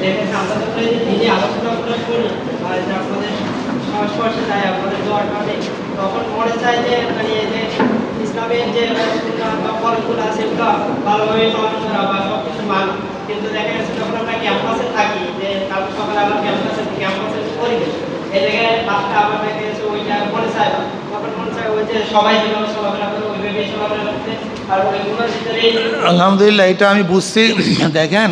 দেখেন আমরা যখন এই যে দিনে আলোচনা করি আর যে আপনাদের সংস্পর্শে যায় আপনাদের দোয়াটা নেই, তখন মনে চায় যে মানে এই যে ইসলামের যে সুন্নাহ বা ফরজগুলো আছে এগুলো ভালোভাবে পালন করা বা সব কিছু মানা। কিন্তু দেখা যাচ্ছে যখন আমরা ক্যাম্পাসে থাকি, যে কাল সকালে আমরা ক্যাম্পাসে পরিবেশ এই জায়গায় রাস্তা আবার দেখা গেছে ওইটা মনে চায় না, তখন মনে চায় ওই যে সবাই যেভাবে চলাফেরা করে ওইভাবে চলাফেরা করতে। আর ওইগুলোর ভিতরে আলহামদুলিল্লাহ, এটা আমি বুঝছি। দেখেন,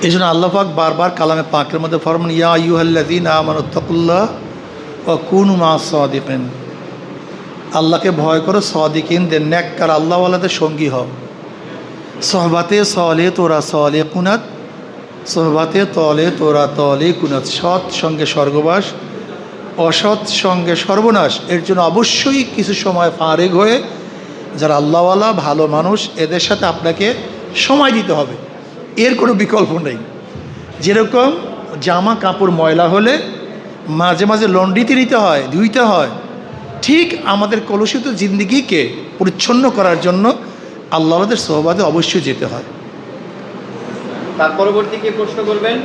এই জন্য আল্লাহ পাক বারবার কালামে পাকের মধ্যে ফরমান, ইয়া আইয়ুহাল্লাযীনা আমানুত্তাকুল্লাহ ওয়া কুনু মা'আস সাদিকিন। আল্লাহকে ভয় করো, সাদিকিনদের নেককার আল্লাহওয়ালাদের সঙ্গী হও। সোহবাতে সলে তোরা সলে কুনাত, সোহবাতে তলে তোরা তলে কুনাত। সৎ সঙ্গে স্বর্গবাস, অসৎ সঙ্গে সর্বনাশ। এর জন্য অবশ্যই কিছু সময় ফারেক হয়ে যারা আল্লাহওয়ালা ভালো মানুষ এদের সাথে আপনাকে সময় দিতে হবে, এর কোনো বিকল্প নেই। যেরকম জামা কাপড় ময়লা হলে মাঝে মাঝে লন্ড্রিতে নিতে হয়, ধুইতে হয়, ঠিক আমাদের কলুষিত জিন্দিগিকে পরিচ্ছন্ন করার জন্য আল্লাহদের সোহবাতে অবশ্যই যেতে হয়। তার পরবর্তী কি প্রশ্ন করবেন?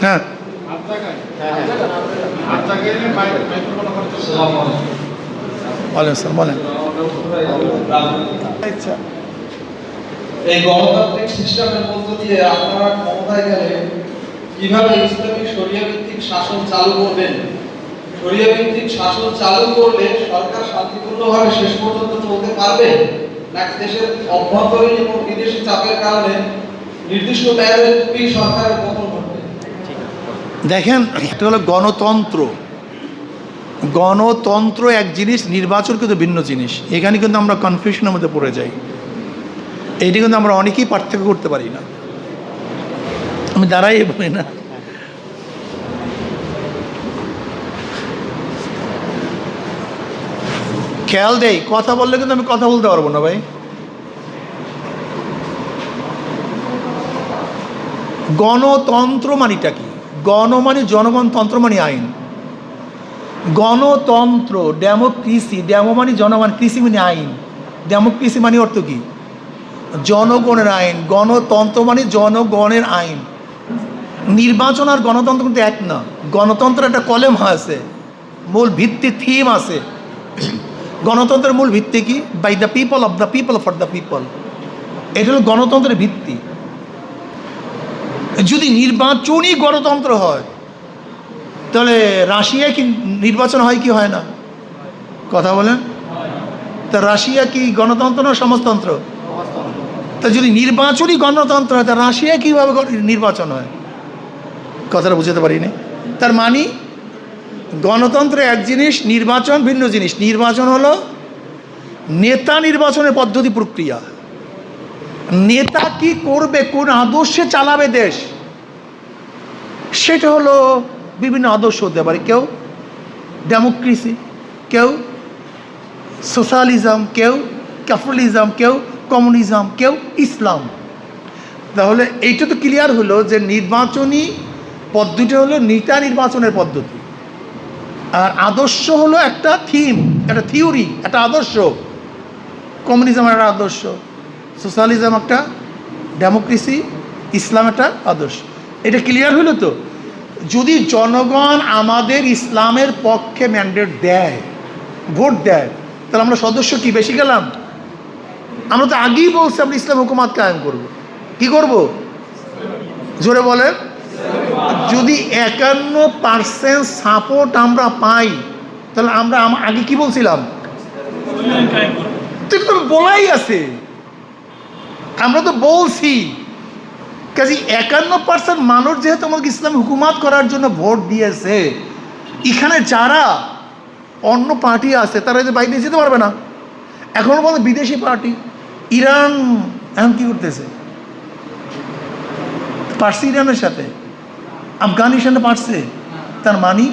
হ্যাঁ, বলেন স্যার, বলেন। আচ্ছা, এই গণতান্ত্রিক সিস্টেমের মধ্য দিয়ে আপনারা ক্ষমতায় গেলে কিভাবে ইসলামিক শরিয়া ভিত্তিক শাসন চালু করবেন? শরিয়া ভিত্তিক শাসন চালু করলে সরকার শান্তিপূর্ণভাবে শেষ পর্যন্ত চলতে পারবে, নাকি দেশের অভ্যন্তরীণ এবং বিদেশি চাপের কারণে নির্দিষ্ট মেয়াদে সরকারের পতন ঘটবে? দেখেন, এটা হলো গণতন্ত্র। গণতন্ত্র এক জিনিস, নির্বাচন কিন্তু ভিন্ন জিনিস। এখানে কিন্তু আমরা কনফিউশনের মধ্যে পড়ে যাই। এইটি কিন্তু আমরা অনেকেই পার্থক্য করতে পারি না। আমি দাঁড়াই বলি না, খেয়াল দেই, কথা বললে কিন্তু আমি কথা বলতে পারবো না ভাই। গণতন্ত্র মানিটা কি? গণ মানে জনগণ, তন্ত্র মানে আইন। গণতন্ত্র, ডেমোক্রেসি, ডেমো মানে জনগণ, কৃষি মানে আইন। ডেমোক্রেসি মানে অর্থ কি? জনগণের আইন। গণতন্ত্র মানে জনগণের আইন। নির্বাচন আর গণতন্ত্র কিন্তু এক না। গণতন্ত্র একটা কলেমা আছে, মূল ভিত্তি, থিম আছে। গণতন্ত্রের মূল ভিত্তি কি? By the people, of the people, for the people. এটা হলো গণতন্ত্রের ভিত্তি। যদি নির্বাচনই গণতন্ত্র হয়, তাহলে রাশিয়ায় কি নির্বাচন হয় কি হয় না? কথা বলেন। তা রাশিয়া কি গণতন্ত্র না সমাজতন্ত্র? তা যদি নির্বাচনই গণতন্ত্র হয়, তা রাশিয়া কীভাবে নির্বাচন হয়? কথাটা বুঝতে পারিনি। তার মানে গণতন্ত্র এক জিনিস, নির্বাচন ভিন্ন জিনিস। নির্বাচন হলো নেতা নির্বাচনের পদ্ধতি, প্রক্রিয়া। নেতা কি করবে, কোন আদর্শে চালাবে দেশ, সেটা হলো বিভিন্ন আদর্শ হতে পারে। কেউ ডেমোক্রেসি, কেউ সোশ্যালিজম, কেউ ক্যাপিটালিজম, কেউ কমিউনিজম, কেউ ইসলাম। তাহলে এইটা তো ক্লিয়ার হলো যে নির্বাচনী পদ্ধতি হলো নেতা নির্বাচনের পদ্ধতি, আর আদর্শ হলো একটা থিম, একটা থিওরি, একটা আদর্শ। কমিউনিজম একটা আদর্শ, সোশ্যালিজম একটা, ডেমোক্রেসি, ইসলাম একটা আদর্শ। এটা ক্লিয়ার হলো তো? যদি জনগণ আমাদের ইসলামের পক্ষে ম্যান্ডেট দেয়, ভোট দেয়, তাহলে আমরা সদস্য কি বেশি গেলাম? আমরা তো আগেই বলছি আমরা ইসলাম হুকুমাত কায়েম করব। কি করব? জোরে বলেন। যদি 51% সাপোর্ট আমরা পাই, তাহলে আমরা আগে কি বলছিলাম? তো বলাই আছে, আমরা তো বলছি। কাজে 51% মানুষ যেহেতু আমাকে ইসলাম হুকুমাত করার জন্য ভোট দিয়েছে, এখানে যারা অন্য পার্টি আছে তারা যে বাইরে যেতে পারবে না। এখনো বলে বিদেশি পার্টি, ইরান এখন কি করতেছে? পারছে ইরানের সাথে, আফগানিস্তানে পারছে। তার মানে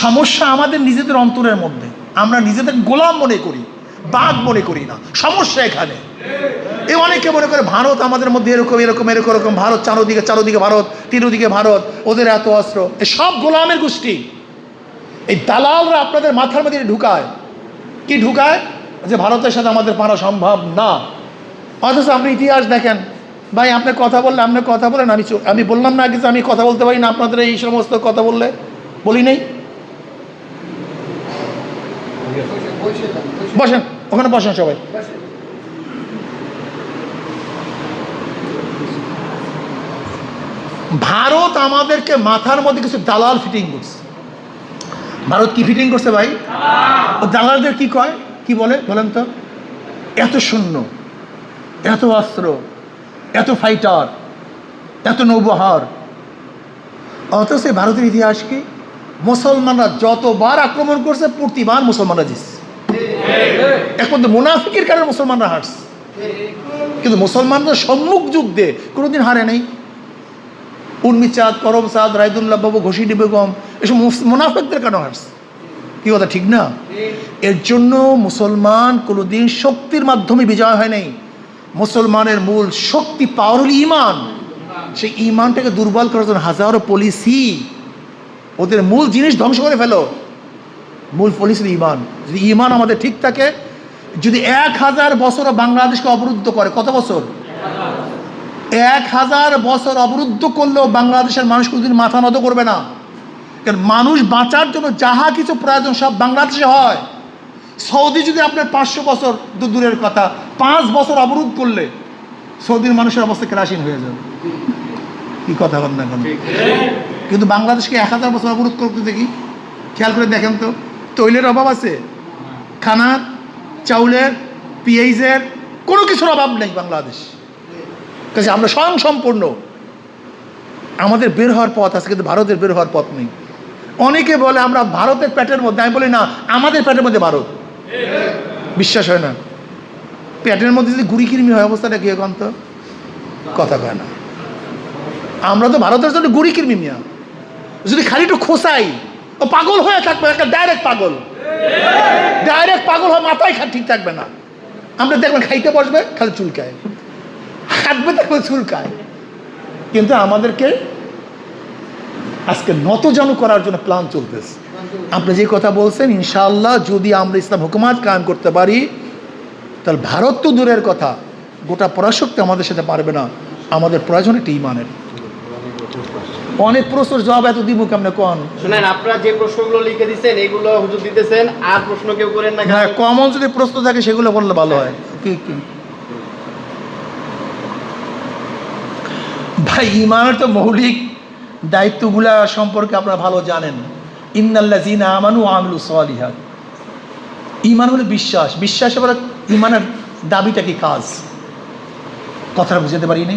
সমস্যা আমাদের নিজেদের অন্তরের মধ্যে। আমরা নিজেদের গোলাম মনে করি, বাঘ মনে করি না। সমস্যা এখানে। এ অনেকে মনে করে ভারত আমাদের মধ্যে এরকম এরকম এরকম এরকম, ভারত চারোদিকে ভারত, তিনদিকে ভারত, ওদের এত অস্ত্র। এ সব গোলামের গোষ্ঠী। এই দালালরা আপনাদের মাথার মধ্যে ঢুকায়। কি ঢুকায়? যে ভারতের সাথে আমাদের পারা সম্ভব না। অথচ আপনি ইতিহাস দেখেন, ভাই আপনি কথা বললে আপনি কথা বলেন, আমি বললাম না কিছু, আমি কথা বলতে পারি না আপনাদের এই সমস্ত কথা বললে, বলি নেই? বসেন, ওখানে বসেন সবাই। ভারত আমাদেরকে মাথার মধ্যে কিছু দালাল ফিটিং করছে। ভারত কি ফিটিং করছে ভাই? ও দালালদের কি কয়, কি বলে বলেন তো? এত সৈন্য, এত অস্ত্র, এত ফাইটার, এত নৌবহর, অথচ ভারতের ইতিহাস কি? মুসলমানরা যতবার আক্রমণ করছে প্রতিবার মুসলমানরা জিতছে। একমাত্র মুনাফিকের কারণে মুসলমানরা হারছে, কিন্তু মুসলমানরা সম্মুখ যুদ্ধে কোনোদিন হারে নেই। উর্মি চাঁদ, করম চাঁদ, রায়দুল্লাহ বাবু, ঘোষিনী বেগম, এসব মুনাফিকদের কারণে হারছে। কি কথা ঠিক না? এর জন্য মুসলমান কোনোদিন শক্তির মাধ্যমে বিজয় হয় নাই। মুসলমানের মূল শক্তি পাওয়ার হল ইমান। সেই ইমানটাকে দুর্বল করার জন্য হাজারো পলিসি, ওদের মূল জিনিস ধ্বংস করে ফেলো। মূল পলিসি ইমান। যদি ইমান আমাদের ঠিক থাকে, যদি 1000 বছর বাংলাদেশকে অবরুদ্ধ করে, কত বছর? 1000 বছর অবরুদ্ধ করলেও বাংলাদেশের মানুষ কোনোদিন মাথা নত করবে না। কারণ মানুষ বাঁচার জন্য যাহা কিছু প্রয়োজন সব বাংলাদেশে হয়। সৌদি যদি আপনার 500 বছর দূরের কথা 5 বছর অবরোধ করলে সৌদির মানুষের অবস্থা কেরাসিন হয়ে যাবে। কি কথা বল না কেন? কিন্তু বাংলাদেশকে 1000 বছর অবরোধ করতে দেখি, খেয়াল করে দেখেন তো, তৈলের অভাব আছে, খানার, চাউলের, পেঁয়াজের, কোনো কিছুর অভাব নেই বাংলাদেশ। কাজে আমরা স্বয়ং সম্পূর্ণ। আমাদের বের হওয়ার পথ আছে, কিন্তু ভারতের বের হওয়ার পথ নেই। অনেকে বলে আমরা ভারতের পেটের মধ্যে, আমি বলি না, আমাদের পেটের মধ্যে ভারত। বিশ্বাস হয় না? পেটের মধ্যে যদি গুড়ি কিরমি হয় অবস্থাটা কি এখন তো কথা কয় না। আমরা তো ভারতের জন্য গুড়ি কিরমি মিয়া, যদি খালি একটু খোসাই ও পাগল হয়ে থাকবে, একটা ডাইরেক্ট পাগল, ডাইরেক্ট পাগল হয়ে মাথায় ঠিক থাকবে না। আমরা দেখবেন খাইতে বসবে খালি চুলকায়, হাঁটবে দেখবেন চুলকায়। কিন্তু আমাদেরকে আজকে নতজানু করার জন্য প্ল্যান চলতেছে। আপনি যে কথা বলছেন, ইনশাআল্লাহ যদি আমরা ইসলাম হুকুমাত কায়েম করতে পারি, তাহলে ভারত তো দূরের কথা, গোটা পরাশক্তি আমাদের সাথে পারবে না। আমাদের প্রয়োজন একটি ইমানের। অনেক প্রশ্নের জবাব এত দিব কেমনে কোন? শুনেন, আপনারা যে প্রশ্নগুলো লিখে দিচ্ছেন এগুলো হুজুর দিতেছেন, আর প্রশ্ন কেউ করেন না। হ্যাঁ, কমন যদি প্রশ্ন থাকে সেগুলো বললে ভালো হয়। কি কি ভাই, ইমানের তো মৌলিক দায়িত্বগুলা সম্পর্কে আপনারা ভালো জানেন। ইন্নাল্লাযীনা আমানু ওয়া আমিলুস সালিহাত। ইমান হলো বিশ্বাস। বিশ্বাস এবার ইমানের দাবিটা কি? কাজ। কথাটা বুঝাতে পারিনি?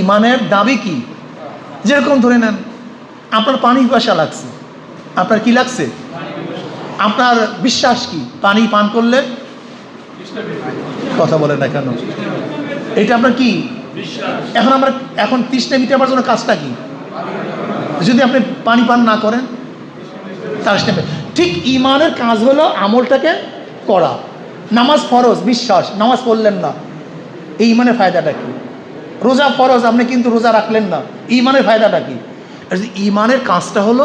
ইমানের দাবি কি? যেরকম ধরে নেন, আপনার পানি পিপাসা লাগছে, আপনার কি লাগছে? আপনার বিশ্বাস কি? পানি পান করলে কথা বলে না কেন? এটা আপনার কি? এখন তৃষ্ণা মিটাবার জন্য কাজটা কি? যদি আপনি পানি পান না করেন তার ঠিক ইমানের কাজ হলো আমলটাকে করা। নামাজ ফরজ, বিশ্বাস, নামাজ পড়লেন না, এই ইমানের ফায়দাটা কি? রোজা ফরজ, আপনি কিন্তু রোজা রাখলেন না, ইমানের ফায়দাটা কি? ইমানের কাজটা হলো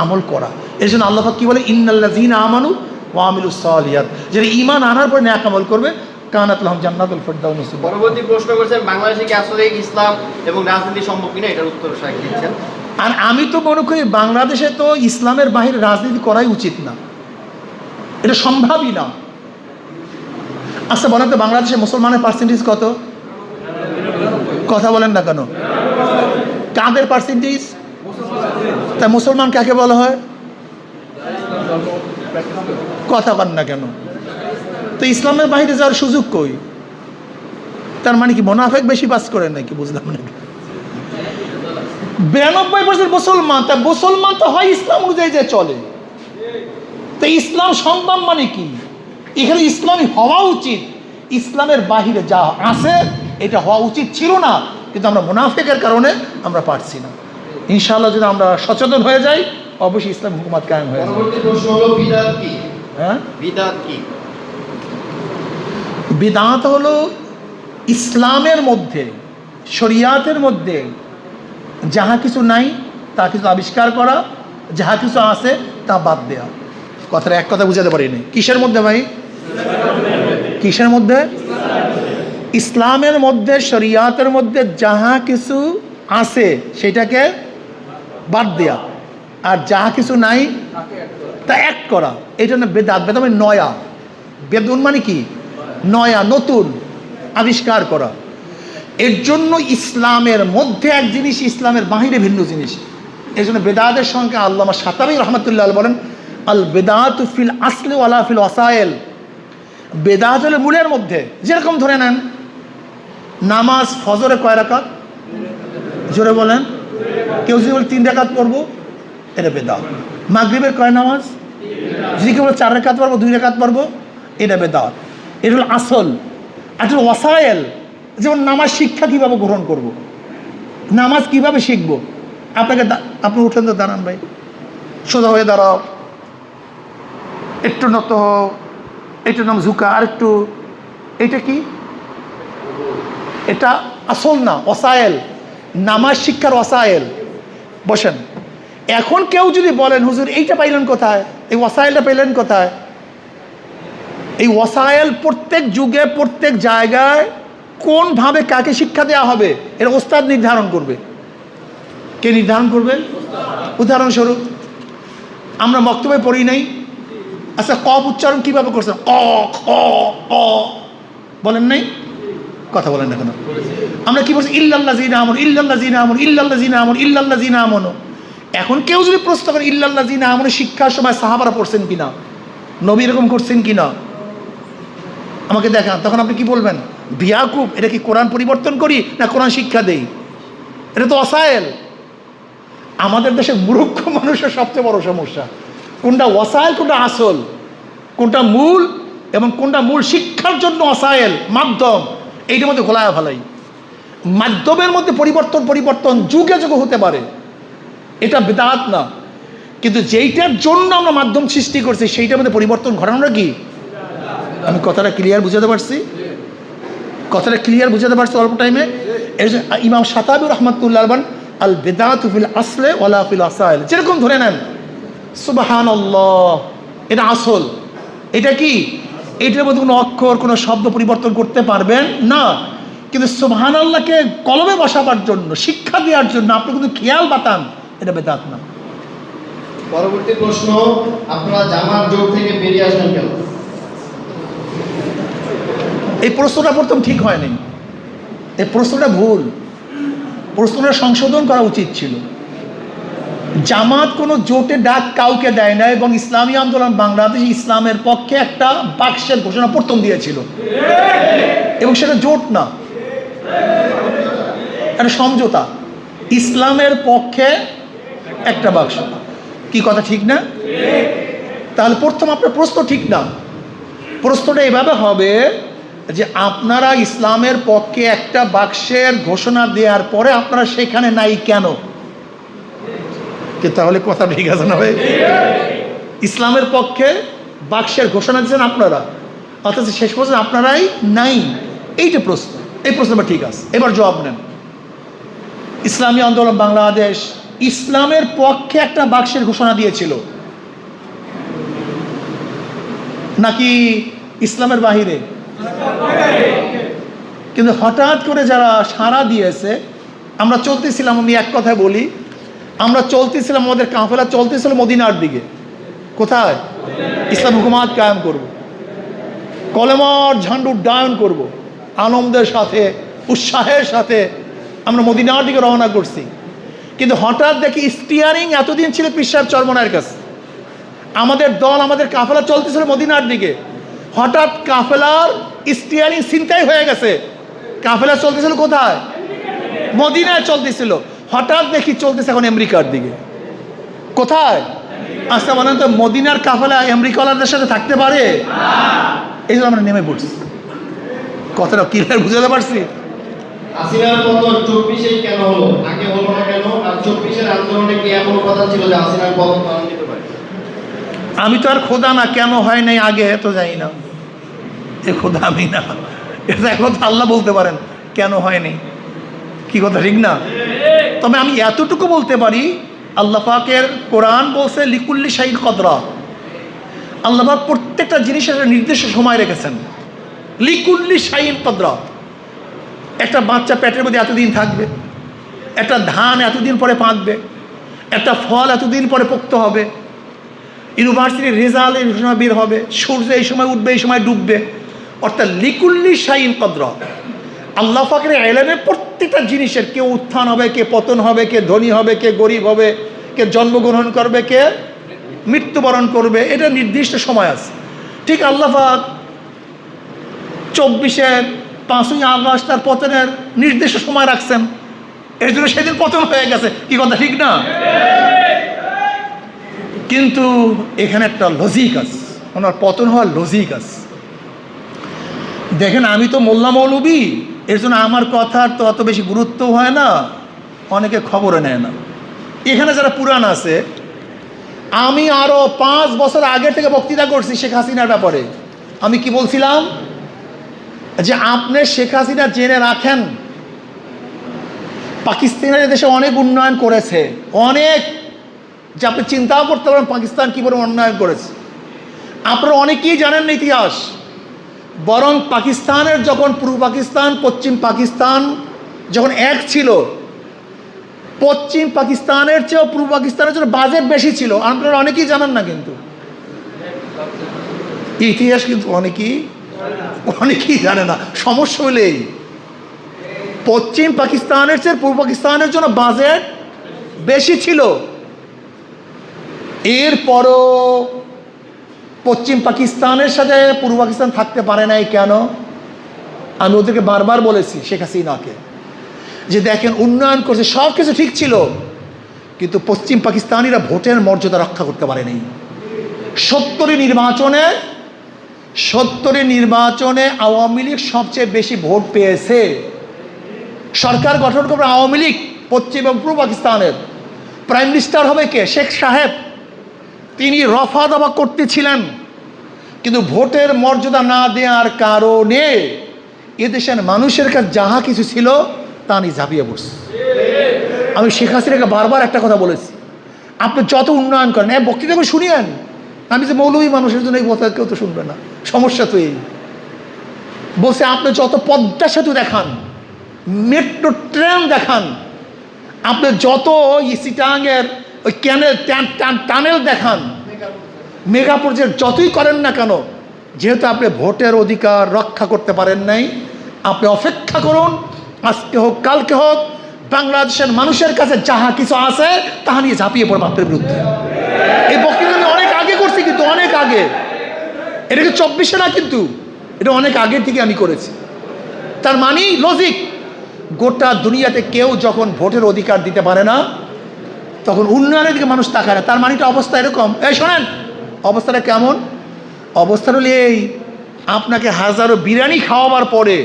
আমল করা। এই জন্য আল্লাহ পাক কি বলে? ইন্নাল্লাযীনা আমানু ওয়া আমিলুস সালিহাত। যারা ঈমান আনার পর নেক আমল করবে, কানাত লাহুম জান্নাতুল ফিরদাউস। পরবর্তী প্রশ্ন করেছেন, বাংলাদেশে কি আসলে ইসলাম এবং রাজনীতি সম্ভব কিনা, এটার উত্তর সাহেব দিচ্ছেন। আর আমি তো মনে করি বাংলাদেশে তো ইসলামের বাহিরে রাজনীতি করাই উচিত না, এটা সম্ভবই না। আচ্ছা বলেন তো, বাংলাদেশে মুসলমানের পার্সেন্টেজ কত? কথা বলেন না কেন? কাদের পার্সেন্টেজ? তা মুসলমান কাকে বলা হয়? কথা বলেন না কেন? তো ইসলামের বাহিরে যাওয়ার সুযোগ কই? তার মানে কি মুনাফিক বেশি পাস করে নাকি? বুঝলাম না। 92% মুসলমান, তা মুসলমান তো হয় ইসলাম অনুযায়ী যে চলে। তো ইসলাম সম্ভব মানে কি? এখানে ইসলামই হওয়া উচিত। ইসলামের বাহিরে যা আছে এটা হওয়া উচিত ছিল না, কিন্তু আমরা মুনাফিকের কারণে আমরা পারছি না। ইনশাআল্লাহ যদি আমরা সচেতন হয়ে যাই, অবশ্যই ইসলাম হুকুমাত কায়েম হয়ে যাবে। পরবর্তী প্রশ্ন হলো, বিদআত কি? হ্যাঁ, বিদআত কি? বিদআত হলো ইসলামের মধ্যে, শরিয়াতের মধ্যে যাহা কিছু নাই তা কিছু আবিষ্কার করা, যাহা কিছু আছে তা বাদ দেওয়া। কথাটা এক কথা বুঝাতে পারিনি। কিসের মধ্যে ভাই? কিসের মধ্যে? ইসলামের মধ্যে, শরিয়াতের মধ্যে যাহা কিছু আছে সেটাকে বাদ দেয়া, আর যাহা কিছু নাই তা এক করা, এটা না বেদাত। বেদাত মানে নয়া, বেদুন মানে কি? নয়া, নতুন, আবিষ্কার করা। এর জন্য ইসলামের মধ্যে এক জিনিস, ইসলামের বাহিরে ভিন্ন জিনিস। এই জন্য বেদাতের সঙ্গে আল্লামা শাতাবী রহমতুল্লাহ বলেন, আল বেদাতু ফিল আসলে ওয়ালা ফিল ওয়াসাইল। বেদাত হলো মূলের মধ্যে। যেরকম ধরে নেন নামাজ, ফজরে কয় রাকাত? জোরে বলেন। কেউ যদি বলে 3 রাকাত পড়বো, এটা বেদাত। মাগরিবের কয় নামাজ? যদি কেউ বলে 4 রাকাত পড়বো, 2 রাকাত পড়বো, এটা বেদাত। এটা হলো আসল। আর এটা ওয়াসাইল, যেমন নামাজ শিক্ষা কীভাবে গ্রহণ করব, নামাজ কিভাবে শিখবো। আপনি উঠেন তো, দাঁড়ান ভাই, সোজা হয়ে দাঁড়াও, একটু নত হও, এটার নাম ঝুঁকা, আর একটু, এটা কি? এটা আসল না, ওয়াসাইল, নামাজ শিক্ষার ওয়াসাইল। বসেন। এখন কেউ যদি বলেন হুজুর এইটা পাইলেন কোথায়, এই ওয়াসাইলটা পাইলেন কোথায়? এই ওয়াসাইল প্রত্যেক যুগে প্রত্যেক জায়গায় কোনভাবে কাকে শিক্ষা দেওয়া হবে এটা ওস্তাদ নির্ধারণ করবে। কে নির্ধারণ করবে? উদাহরণস্বরূপ আমরা বক্তব্যে পড়ি নাই, আচ্ছা কফ উচ্চারণ কীভাবে করছেন? ক খ অ বলেন নাই, কথা বলেন না কেন? আমরা কি বলছি? ইল্লাল্লাযিনা আমানু, ইল্লাল্লাযিনা আমানু, ইল্লাল্লাযিনা আমানু, ইল্লাল্লাযিনা আমানু। এখন কেউ যদি প্রশ্ন করে ইল্লাল্লাযিনা আমানু শিক্ষার সময় সাহাবারা পড়ছেন কিনা, নবী এরকম করছেন কিনা, আমাকে দেখান, তখন আপনি কি বলবেন? বিয়াকুব, এটা কি কোরআন পরিবর্তন করি না কোরআন শিক্ষা দেই? এটা তো ওয়াসাইল। আমাদের দেশের মূর্খ মানুষের সবচেয়ে বড় সমস্যা কোনটা ওয়াসাইল, কোনটা আসল, কোনটা মূল এবং কোনটা মূল শিক্ষার জন্য ওয়াসাইল, মাধ্যম, এইটার মধ্যে ঘোলায়া ফেলাই। মাধ্যমের মধ্যে পরিবর্তন যুগে যুগে হতে পারে, এটা বেদাত না, কিন্তু যেইটার জন্য আমরা মাধ্যম সৃষ্টি করছি সেইটার মধ্যে পরিবর্তন ঘটানোটা কি? আমি কথাটা ক্লিয়ার বুঝাতে পারছি? কথাটা ক্লিয়ার বুঝাতে পারছি অল্প টাইমে? ইমাম শাতাবী রহমতুল্লাহ বলেন আল বেদাতু ফিল আসলে ওয়ালা ফিল ওয়াসাইল। যেরকম ধরে নেন সুবহানাল্লাহ, এটা আসল। এটা কি? এইটার মধ্যে কোনো অক্ষর, কোনো শব্দ পরিবর্তন করতে পারবেন না। কিন্তু সুবহানাল্লাহকে কলমে বসাবার জন্য, শিক্ষা দেওয়ার জন্য আপনি কিন্তু খেয়াল বাতান, এটা বেদাত না। পরবর্তী প্রশ্ন, আপনারা জামাত জোট থেকে বেরিয়ে আসবেন কেন? এই প্রশ্নটা প্রথম ঠিক হয়নি, এই প্রশ্নটা ভুল, প্রশ্নটা সংশোধন করা উচিত ছিল। জামাত কোনো জোটে ডাক কাউকে দেয় না, এবং ইসলামী আন্দোলন বাংলাদেশ ইসলামের পক্ষে একটা বাক্সের ঘোষণা প্রথম দিয়েছিল, এবং সেটা জোট না, একটা সমঝোতা, ইসলামের পক্ষে একটা বাক্স। কি কথা ঠিক না? তাহলে প্রথম আপনার প্রশ্ন ঠিক না। প্রশ্নটা এভাবে হবে যে আপনারা ইসলামের পক্ষে একটা বাক্সের ঘোষণা দেওয়ার পরে আপনারা সেখানে নাই কেন? তাহলে কথা ঠিক আছে না ভাই? ইসলামের পক্ষে বাক্সের ঘোষণা দিচ্ছেন আপনারা, অথচ শেষ পর্যন্ত আপনারাই নাই, এইটা প্রশ্ন। এই প্রশ্নটা ঠিক আছে, এবার জবাব নেন। ইসলামী আন্দোলন বাংলাদেশ ইসলামের পক্ষে একটা বাক্সের ঘোষণা দিয়েছিল নাকি ইসলামের বাহিরে? কিন্তু হঠাৎ করে যারা সাড়া দিয়েছে, আমরা চলতেছিলাম, আমি এক কথায় বলি, আমরা চলতেছিলাম, আমাদের কাফেলা চলতেছিল মদিনার দিকে। কোথায়? ইসলাম হুকুমাত কায়েম করব, কলেমার ঝান্ডু উড্ডয়ন করব, আনন্দের সাথে উৎসাহের সাথে আমরা মদিনার দিকে রওনা করছি। কিন্তু হঠাৎ দেখি স্টিয়ারিং এতদিন ছিল পীর সাহেব চরমনায়ের কাছে, আমাদের দল, আমাদের কাফেলা চলতেছিল মদিনার দিকে, হঠাৎ কাফেলার স্টিয়ারিং ছিনতাই হয়ে গেছে। কাফেলা চলতেছিল কোথায়? মদিনায় চলতেছিল, হঠাৎ দেখি চলতেছে এখন আমেরিকার দিকে। কোথায়? আচ্ছা বলেন তো, মদিনার কাফেলা আমেরিকাওয়ালাদের সাথে থাকতে পারে? এই জন্য আমরা নেমে পড়ছি। কথাটা ক্লিয়ার বুঝাতে পারছি? হাসিনার পতন 24-এ কেন হলো, আগে হলো না কেন? আর 24-এর আন্দোলনে কি এমন কথা ছিল যে হাসিনার পতন ত্বরান্বিত করে? আমি তো আর খোদা না, কেন হয় নাই আগে তো জানি না, এ খোদা আমি না, এটা একমাত্র আল্লাহ বলতে পারেন কেন হয়নি। কি কথা ঠিক না? তবে আমি এতটুকু বলতে পারি, আল্লাহ পাকের কোরআন বলছে লিকুল্লি শাইইন কদরা। আল্লাহ পাক প্রত্যেকটা জিনিসের একটা নির্দিষ্ট সময় রেখেছেন, লিকুল্লি শাইইন কদরা। একটা বাচ্চা পেটের মধ্যে এতদিন থাকবে, একটা ধান এতদিন পরে পাকবে, একটা ফল এতদিন পরে পোক্ত হবে, ইউনিভার্সিটির রেজাল্ট এই সময় বের হবে, সূর্য এই সময় উঠবে, এই সময় ডুববে। অর্থাৎ লিকুল্লি শাইইন কদর, আল্লাহ পাকের ইলমের প্রত্যেকটা জিনিসের কে উত্থান হবে, কে পতন হবে, কে ধনী হবে, কে গরিব হবে, কে জন্মগ্রহণ করবে, কে মৃত্যুবরণ করবে, এটা নির্দিষ্ট সময় আছে। ঠিক আল্লাহ পাক 24-এর 5ই আগস্ট তার পতনের নির্দিষ্ট সময় রাখছেন, এর জন্য সেদিন পতন হয়ে গেছে। কি কথা ঠিক না? কিন্তু এখানে একটা লজিক আছে, ওনার পতন হওয়ার লজিক আছে। দেখেন, আমি তো মোল্লা মৌলবী, এর জন্য আমার কথার তো অত বেশি গুরুত্ব হয় না, অনেকে খবরে নেয় না। এখানে যারা পুরাণ আছে, আমি আরও 5 বছর আগে থেকে বক্তৃতা করছি শেখ হাসিনার ব্যাপারে। আমি কি বলছিলাম? যে আপনি শেখ হাসিনা জেনে রাখেন, পাকিস্তানের দেশে অনেক উন্নয়ন করেছে, অনেক, যে আপনি চিন্তাও করতে পারেন পাকিস্তান কী করে উন্নয়ন করেছে। আপনারা অনেকেই জানেন না ইতিহাস। বরং পাকিস্তানের যখন পূর্ব পাকিস্তান পশ্চিম পাকিস্তান যখন এক ছিল, পশ্চিম পাকিস্তানের চেয়েও পূর্ব পাকিস্তানের জন্য বাজেট বেশি ছিল। আপনারা অনেকেই জানেন না, কিন্তু ইতিহাস কিন্তু অনেকেই জানে না। সমস্যা হলেই পশ্চিম পাকিস্তানের চেয়ে পূর্ব পাকিস্তানের জন্য বাজেট বেশি ছিল। এরপরও পশ্চিম পাকিস্তানের সাথে পূর্ব পাকিস্তান থাকতে পারে নাই কেন? আমি ওদেরকে বারবার বলেছি, শেখ হাসিনাকে, যে দেখেন উন্নয়ন করছে, সব কিছু ঠিক ছিল, কিন্তু পশ্চিম পাকিস্তানিরা ভোটের মর্যাদা রক্ষা করতে পারেনি। 70 নির্বাচনে আওয়ামী লীগ সবচেয়ে বেশি ভোট পেয়েছে। সরকার গঠন করবে আওয়ামী লীগ পশ্চিম এবং পূর্ব পাকিস্তানের। প্রাইম মিনিস্টার হবে কে? শেখ সাহেব। তিনি রফা দফা করতেছিলেন, কিন্তু ভোটের মর্যাদা না দেওয়ার কারণে এদেশের মানুষের কাছে যাহা কিছু ছিল তা নিয়ে ঝাঁপিয়ে পড়ছে। আমি শেখ হাসিনাকে বারবার একটা কথা বলেছি, আপনি যত উন্নয়ন করেন, বক্তৃতা করে শুনিয়েন। আমি যে মৌলবী মানুষের জন্য এই কথা কেউ তো শুনবে না, সমস্যা তো এই। বলছে আপনি যত পদ্মা সেতু দেখান, মেট্রো ট্রেন দেখান, আপনি যত চিটাগাংয়ের ওই ক্যানেল টানেল দেখান, মেগা প্রজেক্ট যতই করেন না কেন, যেহেতু আপনি ভোটের অধিকার রক্ষা করতে পারেন নাই, আপনি অপেক্ষা করুন, আজকে হোক কালকে হোক, বাংলাদেশের মানুষের কাছে যাহা কিছু আছে তাহা নিয়ে ঝাঁপিয়ে পড়বে আপনার বিরুদ্ধে। এই বক্তৃতা আমি অনেক আগে করছি, কিন্তু অনেক আগে, এটা কি 24-এ না, কিন্তু এটা অনেক আগের থেকে আমি করেছি। তার মানে লজিক, গোটা দুনিয়াতে কেউ যখন ভোটের অধিকার দিতে পারে না, তখন উন্নয়নের দিকে মানুষ তাকায় না। তার মানেটা অবস্থা এরকম। এই শোনেন, অবস্থাটা কেমন? অবস্থা হলে এই, আপনাকে হাজারো বিরিয়ানি খাওয়াবার পরে,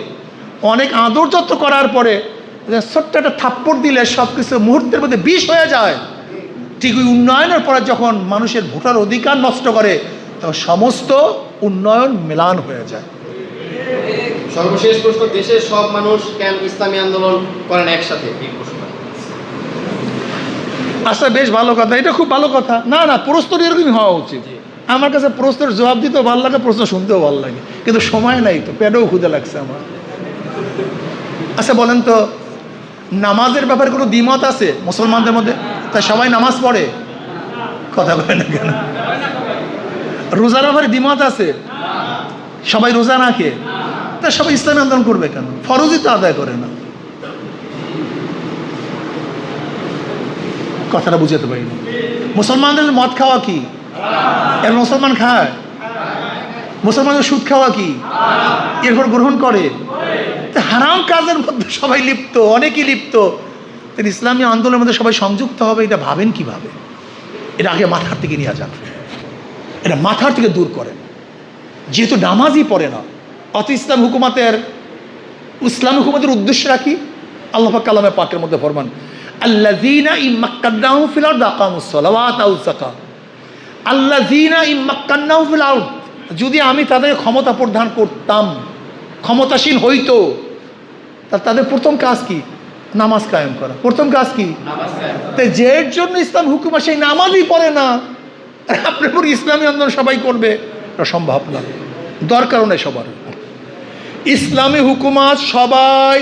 অনেক আদর যত্ন করার পরে ছোট্ট একটা থাপ্পড় দিলে সব কিছু মুহূর্তের মধ্যে বিষ হয়ে যায়। ঠিক ওই উন্নয়নের পরে যখন মানুষের ভোটার অধিকার নষ্ট করে, তখন সমস্ত উন্নয়ন মেলান হয়ে যায়। সর্বশেষ প্রশ্ন, দেশের সব মানুষ কেন ইসলামী আন্দোলন করেন একসাথে? এই প্রশ্ন। আচ্ছা, বেশ ভালো কথা, এটা খুব ভালো কথা। না, প্রশ্ন এরকমই হওয়া উচিত। আমার কাছে প্রশ্নের জবাব দিতেও ভালো লাগে, প্রশ্ন শুনতেও ভালো লাগে, কিন্তু সময় নাই তো, পেটেও ক্ষুধা লাগছে আমার। আচ্ছা বলেন তো, নামাজের ব্যাপারে কোনো দ্বিমত আছে মুসলমানদের মধ্যে? তাই সবাই নামাজ পড়ে? কথা বলে না কেন? রোজার ব্যাপারে দ্বিমত আছে? সবাই রোজা রাখে? তা সবাই ইসলামী আন্দোলন করবে কেন? ফরজই তো আদায় করে না। কথাটা বুঝাতে পারি না। মুসলমানদের মদ খাওয়া কি? এর মুসলমান খায়? মুসলমানদের সুদ খাওয়া কি? এরপর গ্রহণ করে। হারাম কাজের মধ্যে সবাই লিপ্ত, অনেকেই লিপ্ত। ইসলামী আন্দোলনের মধ্যে সবাই সংযুক্ত হবে, এটা ভাবেন কিভাবে? এটা আগে মাথার থেকে নিয়ে যান, এটা মাথার থেকে দূর করেন। যেহেতু নামাজই পড়ে না, অত ইসলামী হুকুমতের উদ্দেশ্য রাখি। আল্লাহ পাক কালামে পাকের মধ্যে ফরমান, আল্লাযীনা ইম্মাক্কান্নাহুম ফিল আরদি আকামুস সালাওয়াত ওয়া যাকাত। আল্লাযীনা ইম্মাক্কান্নাহুম ফিল আরদি, যদি আমি তাদের ক্ষমতা প্রদান করতাম, ক্ষমতাসীন হইতো, তাদের প্রথম কাজ কি? নামাজ কায়েম করা। প্রথম কাজ কি? তাই যের জন্য ইসলাম হুকুম, সেই নামাজই পড়ে না, আপনার পর ইসলামী আন্দোলন সবাই করবে, এটা সম্ভব না। দরকারও নেই সবার। ইসলামী হুকুমাত সবাই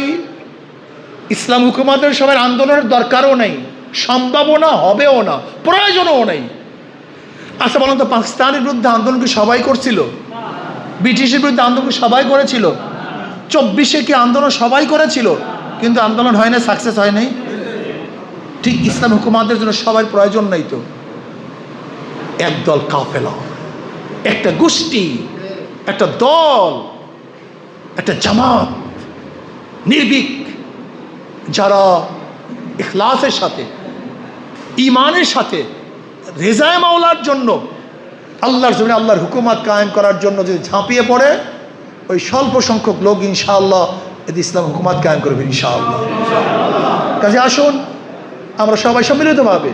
ইসলাম হুকুমাতের সবার আন্দোলনের দরকারও নেই, সম্ভাবনা হবেও না, প্রয়োজনও নেই। আচ্ছা বলুন তো, পাকিস্তানের বিরুদ্ধে আন্দোলন কি সবাই করছিল? ব্রিটিশের বিরুদ্ধে আন্দোলন কি সবাই করেছিল? 24-এ কি আন্দোলন সবাই করেছিল? কিন্তু আন্দোলন হয় না, সাকসেস হয় নাই। ঠিক ইসলাম হুকুমাতের জন্য সবার প্রয়োজন নেই তো। একদল কাফেলা, একটা গোষ্ঠী, একটা দল, একটা জামাত, নির্ভীক, যারা ইখলাসের সাথে, ইমানের সাথে, রেজায়ে মাওলার জন্য, আল্লাহর জমিনে আল্লাহর হুকুমাত কায়েম করার জন্য যদি ঝাঁপিয়ে পড়ে, ওই স্বল্প সংখ্যক লোক ইনশাআল্লাহ এতে ইসলাম হুকুমাত কায়েম করবে ইনশাআল্লাহ। কাজে আসুন আমরা সবাই সম্মিলিতভাবে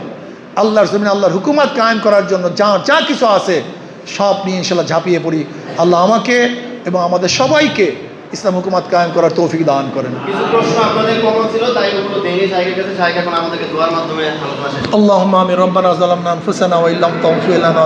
আল্লাহর জমিনে আল্লাহর হুকুমাত কায়েম করার জন্য যা কিছু আছে সব নিয়ে ইনশাআল্লাহ ঝাঁপিয়ে পড়ি। আল্লাহ আমাকে এবং আমাদের সবাইকে ইসলাম হুকুমাত কায়েম করার তৌফিক দান করেন। কিছু প্রশ্ন আপনাদের কমন ছিল, তাই ওগুলো দেয়নি শাইখের কাছে। শাইখ এখন আমাদেরকে দোয়ার মাধ্যমে আলোচনা শেষ। আল্লাহুম্মা আমিন। রব্বানা যালামনা আনফুসানা ওয়া ইল্লাম তাগফির লানা